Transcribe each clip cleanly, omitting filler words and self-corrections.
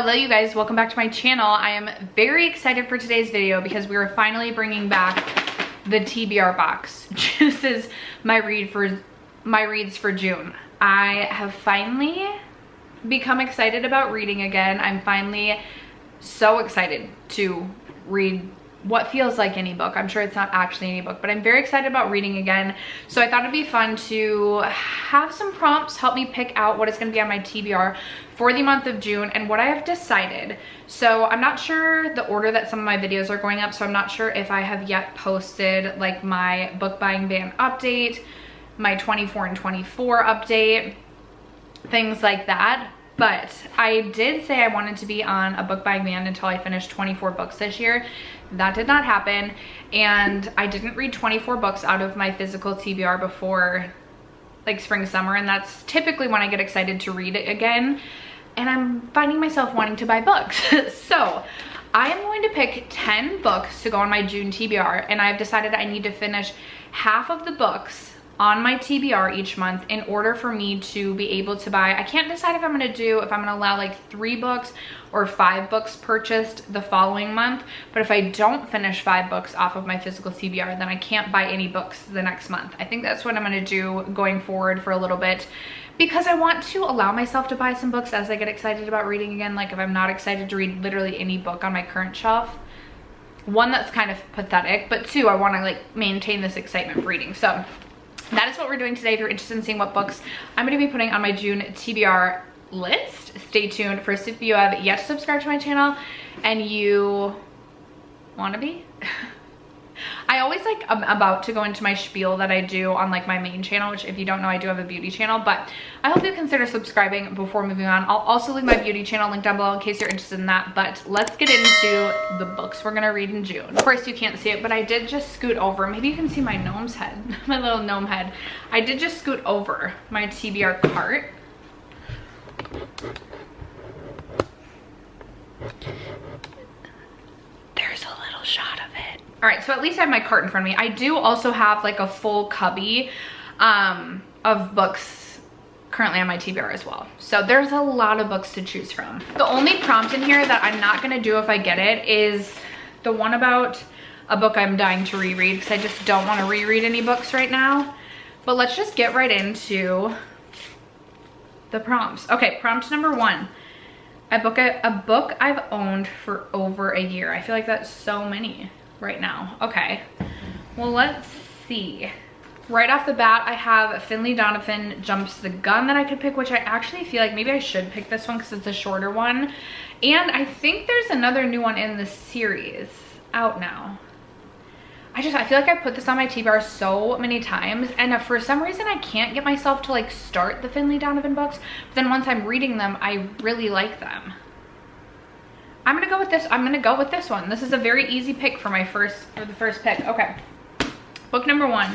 Hello you guys, welcome back to my channel. I am very excited for today's video because we are finally bringing back the TBR box. This is my reads for June. I have finally become excited about reading again. I'm finally so excited to read what feels like any book. I'm sure it's not actually any book, but I'm very excited about reading again. So I thought it'd be fun to have some prompts help me pick out what is going to be on my TBR for the month of June and what I have decided. So I'm not sure the order that some of my videos are going up, so I'm not sure if I have yet posted like my book buying ban update, my 24 and 24 update, things like that. But I did say I wanted to be on a book buying ban until I finished 24 books this year. That did not happen, and I didn't read 24 books out of my physical TBR before like spring, summer, and that's typically when I get excited to read it again, and I'm finding myself wanting to buy books. So I am going to pick 10 books to go on my June TBR, and I've decided I need to finish half of the books on my TBR each month in order for me to be able to buy. I can't decide if I'm gonna allow like 3 books or 5 books purchased the following month, but if I don't finish 5 books off of my physical TBR, then I can't buy any books the next month. I think that's what I'm gonna do going forward for a little bit, because I want to allow myself to buy some books as I get excited about reading again. Like if I'm not excited to read literally any book on my current shelf, one, that's kind of pathetic, but 2, I wanna like maintain this excitement for reading. So that is what we're doing today. If you're interested in seeing what books I'm going to be putting on my June TBR list, stay tuned. First, if you have yet to subscribe to my channel and you want to be, I always like, I'm about to go into my spiel that I do on like my main channel, which if you don't know, I do have a beauty channel, but I hope you consider subscribing before moving on. I'll also leave my beauty channel link down below in case you're interested in that, but let's get into the books we're gonna read in June. Of course you can't see it, but I did just scoot over. Maybe you can see my gnome's head, my little gnome head. I did just scoot over my TBR cart. There's a little shot of it. All right, so at least I have my cart in front of me. I do also have like a full cubby of books currently on my TBR as well. So there's a lot of books to choose from. The only prompt in here that I'm not gonna do if I get it is the one about a book I'm dying to reread, because I just don't wanna reread any books right now. But let's just get right into the prompts. Okay, prompt number 1. A book I've owned for over a year. I feel like that's so many right now. Okay, well, let's see. Right off the bat, I have Finley Donovan Jumps the Gun that I could pick, which I actually feel like maybe I should pick this one because it's a shorter one. And I think there's another new one in the series out now. I feel like I put this on my TBR so many times, and for some reason I can't get myself to like start the Finley Donovan books, but then once I'm reading them, I really like them. I'm gonna go with this. I'm gonna go with this one. This is a very easy pick for the first pick. Okay, book number 1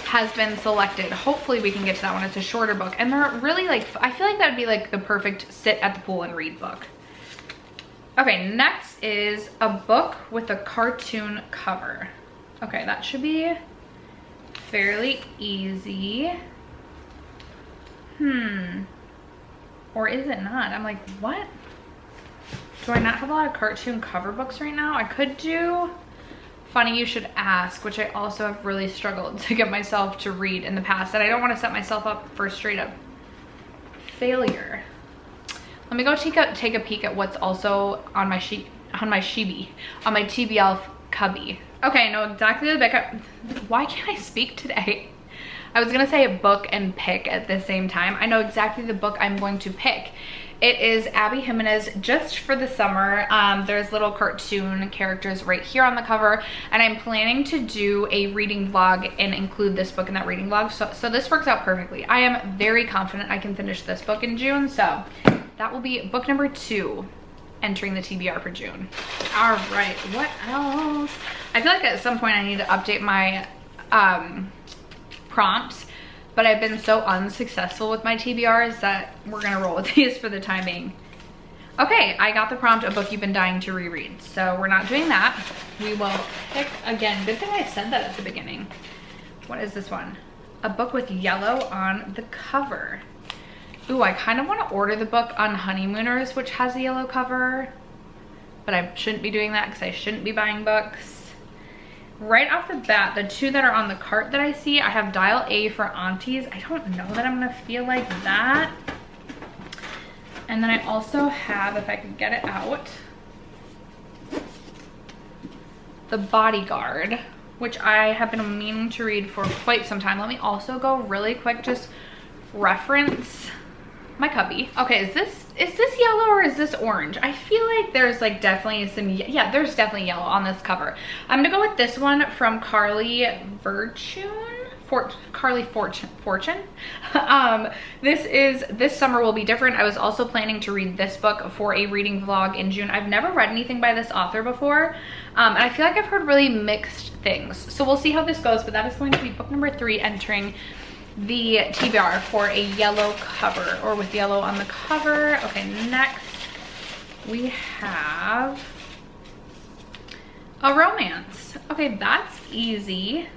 has been selected. Hopefully we can get to that one. It's a shorter book, and they're really like, I feel like that would be like the perfect sit at the pool and read book. Okay, next is a book with a cartoon cover. Okay, that should be fairly easy. Or is it not? I'm like, what? Do I not have a lot of cartoon cover books right now? I could do Funny You Should Ask, which I also have really struggled to get myself to read in the past, and I don't want to set myself up for straight up failure. Let me go take a peek at what's also on my TBL cubby. Okay, I know exactly the book. Why can't I speak today? I was gonna say book and pick at the same time. I know exactly the book I'm going to pick. It is Abby Jimenez, Just for the Summer. There's little cartoon characters right here on the cover, and I'm planning to do a reading vlog and include this book in that reading vlog. So this works out perfectly. I am very confident I can finish this book in June, so that will be book number 2 entering the TBR for June. All right, what else? I feel like at some point I need to update my prompts, but I've been so unsuccessful with my TBRs that we're gonna roll with these for the time being. Okay, I got the prompt, a book you've been dying to reread. So we're not doing that. We will pick again. Good thing I said that at the beginning. What is this one? A book with yellow on the cover. Ooh, I kind of want to order the book on Honeymooners, which has a yellow cover, but I shouldn't be doing that because I shouldn't be buying books. Right off the bat, the two that are on the cart that I see, I have Dial A for Aunties. I don't know that I'm gonna feel like that. And then I also have, if I could get it out, The Bodyguard, which I have been meaning to read for quite some time. Let me also go really quick, just reference my cubby. Okay, is this yellow or is this orange? I feel like there's like definitely some, yeah, there's definitely yellow on this cover. I'm gonna go with this one from Carly Fortune. This summer will be different. I was also planning to read this book for a reading vlog in June. I've never read anything by this author before, and I feel like I've heard really mixed things. So we'll see how this goes, but that is going to be book number 3 entering the TBR for a yellow cover, or with yellow on the cover. Okay, next we have a romance. Okay, that's easy.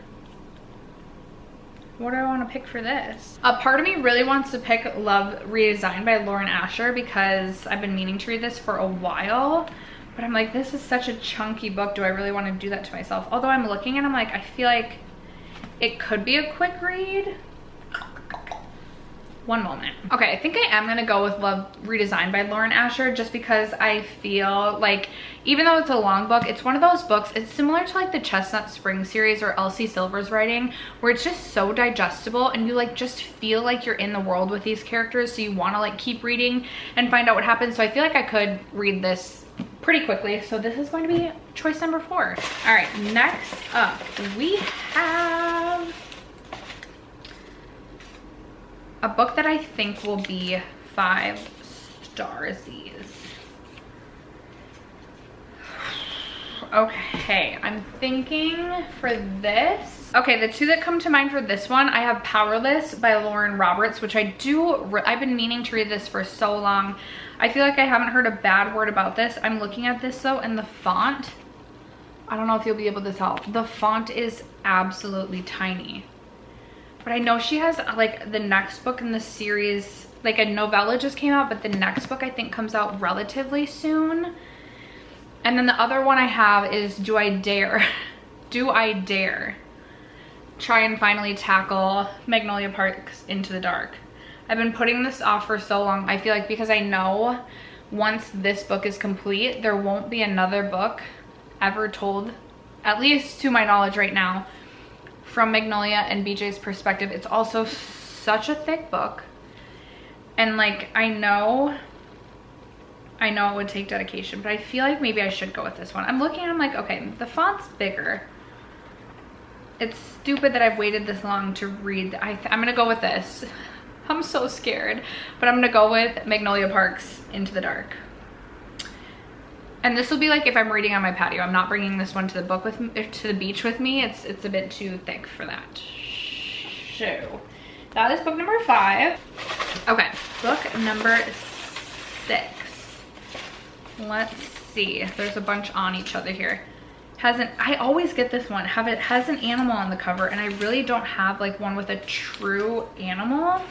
What do I want to pick for this? A part of me really wants to pick Love Redesigned by Lauren Asher because I've been meaning to read this for a while, but I'm like, this is such a chunky book. Do I really want to do that to myself? Although I'm looking and I'm like, I feel like it could be a quick read. One moment. Okay, I think I am gonna go with Love Redesigned by Lauren Asher just because I feel like, even though it's a long book, it's one of those books, it's similar to like the Chestnut Spring series or Elsie Silver's writing, where it's just so digestible and you like just feel like you're in the world with these characters, so you wanna like keep reading and find out what happens. So I feel like I could read this pretty quickly. So this is going to be choice number 4. All right, next up we have a book that I think will be 5 starsies. Okay, I'm thinking for this. Okay, the two that come to mind for this one, I have Powerless by Lauren Roberts, which I've been meaning to read this for so long. I feel like I haven't heard a bad word about this. I'm looking at this though, and the font, I don't know if you'll be able to tell. The font is absolutely tiny. But I know she has like the next book in the series, like a novella just came out, but the next book I think comes out relatively soon. And then the other one I have is Do I Dare? Do I Dare? Try and finally tackle Magnolia Park's Into the Dark. I've been putting this off for so long. I feel like because I know once this book is complete, there won't be another book ever told, at least to my knowledge right now, from Magnolia and BJ's perspective. It's also such a thick book, and like I know it would take dedication, but I feel like maybe I should go with this one. I'm looking and I'm like, okay, the font's bigger. It's stupid that I've waited this long to read. I'm gonna go with this. I'm so scared, but I'm gonna go with Magnolia Park's Into the Dark. And this will be like if I'm reading on my patio. I'm not bringing this one to the book with me, to the beach with me. It's a bit too thick for that. So that is book number 5. Okay, book number 6. Let's see. There's a bunch on each other here. I always get this one. It has an animal on the cover, and I really don't have like one with a true animal.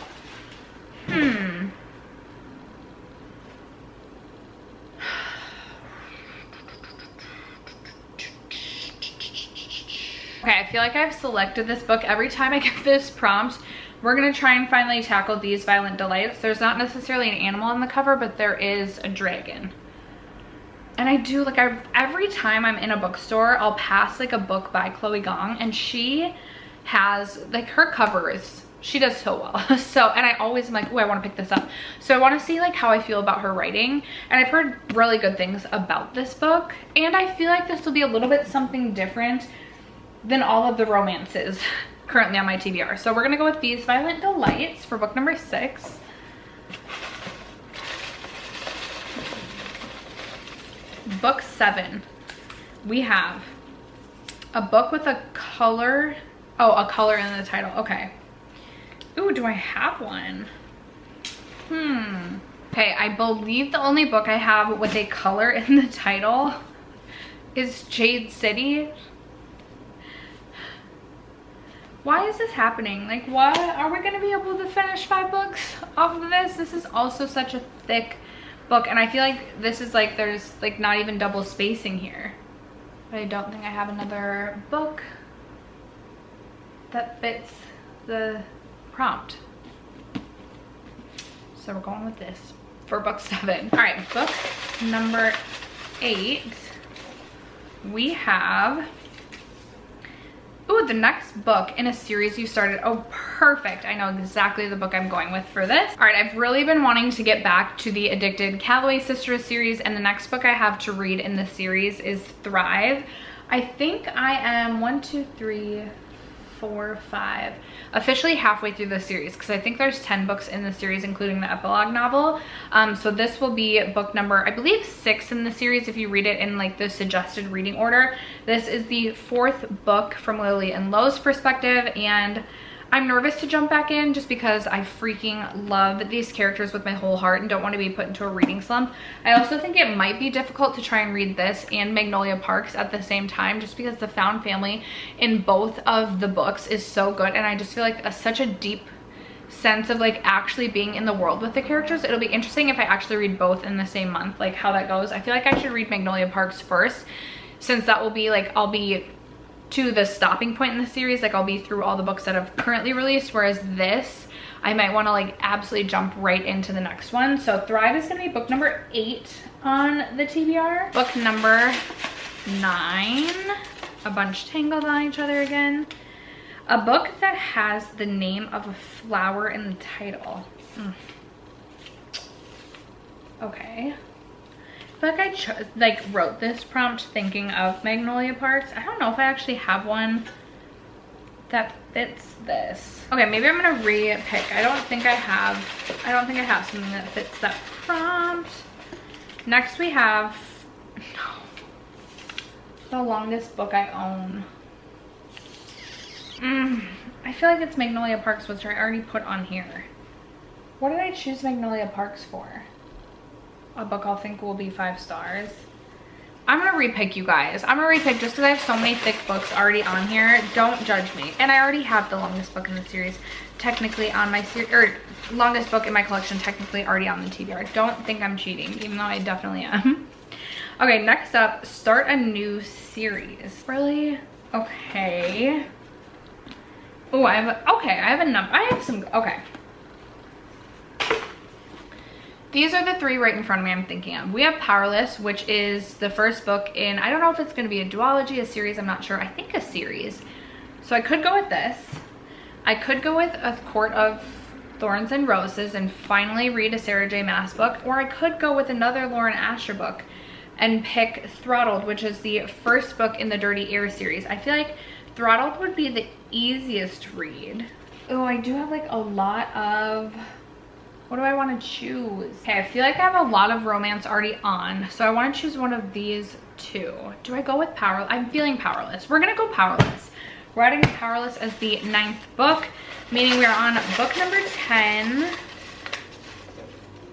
Okay, I feel like I've selected this book. Every time I get this prompt, we're gonna try and finally tackle These Violent Delights. There's not necessarily an animal on the cover, but there is a dragon. And I do, like, every time I'm in a bookstore, I'll pass like a book by Chloe Gong, and she has, like, her covers, she does so well. So, and I always am like, oh, I want to pick this up. So I want to see like how I feel about her writing, and I've heard really good things about this book, and I feel like this will be a little bit something different than all of the romances currently on my TBR. So we're gonna go with These Violent Delights for book number 6. Book 7, we have a book with a color. Oh, a color in the title. Okay. Ooh, do I have one? Okay, I believe the only book I have with a color in the title is Jade City. Why is this happening? Like, what? Are we gonna be able to finish 5 books off of this? This is also such a thick book, and I feel like this is like, there's like not even double spacing here. But I don't think I have another book that fits the prompt. So we're going with this for book 7. All right, book number 8. We have, ooh, the next book in a series you started. Oh, perfect. I know exactly the book I'm going with for this. All right, I've really been wanting to get back to the Addicted Calloway Sisters series, and the next book I have to read in the series is Thrive. I think I am 1, 2, 3, 4, 5, officially halfway through the series, because I think there's 10 books in the series, including the epilogue novel. So this will be book number, I believe, 6 in the series if you read it in like the suggested reading order. This is the 4th book from Lily and Lo's perspective, and I'm nervous to jump back in just because I freaking love these characters with my whole heart and don't want to be put into a reading slump. I also think it might be difficult to try and read this and Magnolia Parks at the same time, just because the found family in both of the books is so good, and I just feel like such a deep sense of like actually being in the world with the characters. It'll be interesting if I actually read both in the same month, like how that goes. I feel like I should read Magnolia Parks first, since that will be like, I'll be to the stopping point in the series, like I'll be through all the books that have currently released, whereas this I might want to like absolutely jump right into the next one. So Thrive is going to be book number 8 on the TBR. Book number 9, a bunch tangled on each other again. A book that has the name of a flower in the title. Okay. I feel like I wrote this prompt thinking of Magnolia Parks. I don't know if I actually have one that fits this. Okay, maybe I'm gonna re-pick. I don't think I have something that fits that prompt. Next we have the longest book I own. I feel like it's Magnolia Parks, which I already put on here. What did I choose Magnolia Parks for? A book I'll think will be 5 stars. I'm gonna repick, you guys. I'm gonna repick just because I have so many thick books already on here. Don't judge me. And I already have the longest book in the series technically on my series, or longest book in my collection technically already on the TBR. Don't think I'm cheating, even though I definitely am. Okay, next up, start a new series. Really? Okay. Oh, I have some, okay. These are the 3 right in front of me I'm thinking of. We have Powerless, which is the first book in, I don't know if it's going to be a duology, a series, I'm not sure. I think a series. So I could go with this. I could go with A Court of Thorns and Roses and finally read a Sarah J. Maas book, or I could go with another Lauren Asher book and pick Throttled, which is the first book in the Dirty Air series. I feel like Throttled would be the easiest read. Oh, I do have like a lot of, what do I want to choose? Okay, I feel like I have a lot of romance already on, so I want to choose one of these 2. Do I go with Powerless? I'm feeling Powerless. We're gonna go Powerless. We're adding Powerless as the 9th book, meaning we're on book number 10,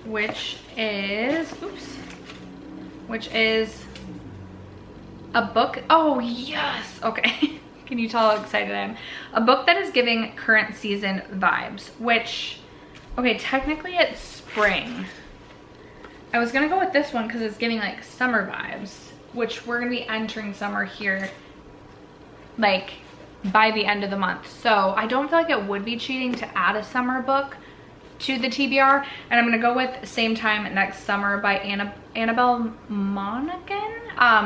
which is, a book, oh yes, okay. Can you tell how excited I am? A book that is giving current season vibes, which, okay, technically it's spring. I was gonna go with this one because it's giving like summer vibes, which we're gonna be entering summer here like by the end of the month. So I don't feel like it would be cheating to add a summer book to the TBR, and I'm gonna go with Same Time Next Summer by Annabelle Monaghan,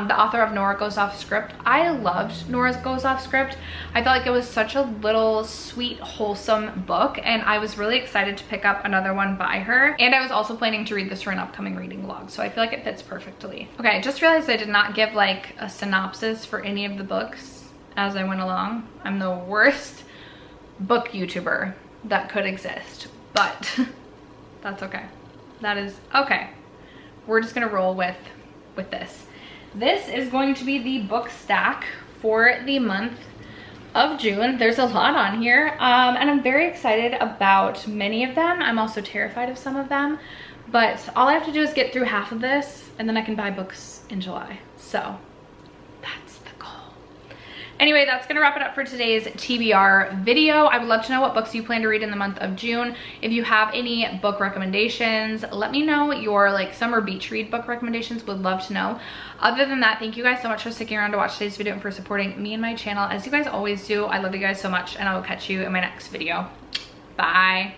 the author of Nora Goes Off Script. I loved Nora Goes Off Script. I felt like it was such a little sweet, wholesome book, and I was really excited to pick up another one by her. And I was also planning to read this for an upcoming reading vlog, so I feel like it fits perfectly. Okay, I just realized I did not give like a synopsis for any of the books as I went along. I'm the worst book YouTuber that could exist, but that's okay. That is okay. We're just gonna roll with this. This is going to be the book stack for the month of June. There's a lot on here, and I'm very excited about many of them. I'm also terrified of some of them, but all I have to do is get through half of this and then I can buy books in July. So that's the goal. Anyway, that's gonna wrap it up for today's TBR video. I would love to know what books you plan to read in the month of June. If you have any book recommendations, let me know your like summer beach read book recommendations. Would love to know. Other than that, thank you guys so much for sticking around to watch today's video and for supporting me and my channel as you guys always do. I love you guys so much, and I will catch you in my next video. Bye.